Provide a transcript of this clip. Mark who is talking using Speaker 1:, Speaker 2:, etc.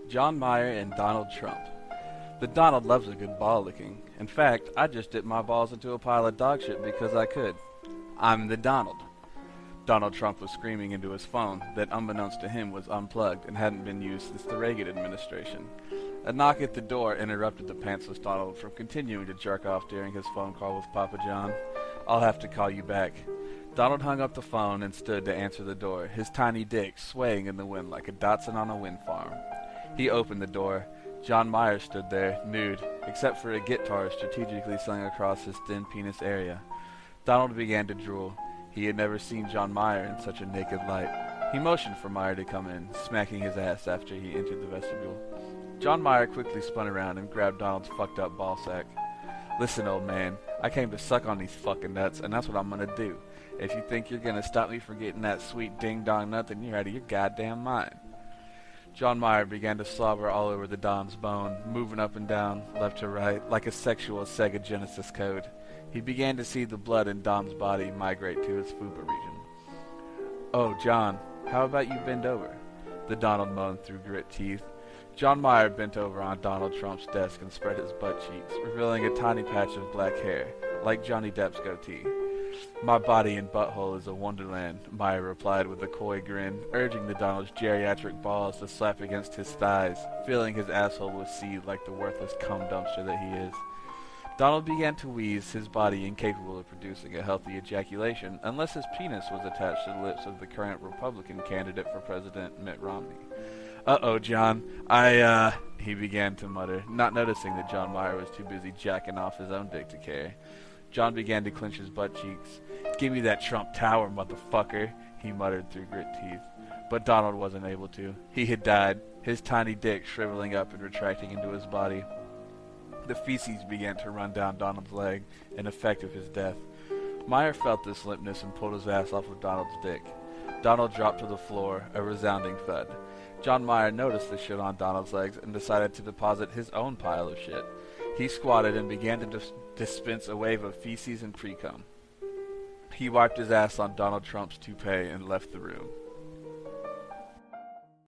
Speaker 1: John Mayer and Donald Trump. The Donald loves a good ball licking. In fact, I just dipped my balls into a pile of dog shit because I could. I'm the Donald. Donald Trump was screaming into his phone that, unbeknownst to him, was unplugged and hadn't been used since the Reagan administration. A knock at the door interrupted the pantsless Donald from continuing to jerk off during his phone call with Papa John. I'll have to call you back. Donald hung up the phone and stood to answer the door, his tiny dick swaying in the wind like a Dachshund on a wind farm. He opened the door. John Mayer stood there, nude, except for a guitar strategically slung across his thin penis area. Donald began to drool. He had never seen John Mayer in such a naked light. He motioned for Mayer to come in, smacking his ass after he entered the vestibule. John Mayer quickly spun around and grabbed Donald's fucked up ball sack. Listen, old man, I came to suck on these fucking nuts, and that's what I'm gonna do. If you think you're gonna stop me from getting that sweet ding-dong nut, then you're out of your goddamn mind. John Mayer began to slobber all over the Don's bone, moving up and down, left to right, like a sexual Sega Genesis code. He began to see the blood in Don's body migrate to his fupa region. Oh, John, how about you bend over? The Donald moaned through grit teeth. John Mayer bent over on Donald Trump's desk and spread his butt cheeks, revealing a tiny patch of black hair, like Johnny Depp's goatee. My body and butthole is a wonderland, Mayer replied with a coy grin, urging the Donald's geriatric balls to slap against his thighs, filling his asshole with seed like the worthless cum dumpster that he is. Donald began to wheeze, his body incapable of producing a healthy ejaculation unless his penis was attached to the lips of the current Republican candidate for president, Mitt Romney. Uh-oh, John, he began to mutter, not noticing that John Mayer was too busy jacking off his own dick to care. John began to clench his butt cheeks. Give me that Trump Tower, motherfucker, he muttered through grit teeth. But Donald wasn't able to. He had died, his tiny dick shriveling up and retracting into his body. The feces began to run down Donald's leg, an effect of his death. Mayer felt this limpness and pulled his ass off of Donald's dick. Donald dropped to the floor, a resounding thud. John Mayer noticed the shit on Donald's legs and decided to deposit his own pile of shit. He squatted and began to dispense a wave of feces and pre-cum. He wiped his ass on Donald Trump's toupee and left the room.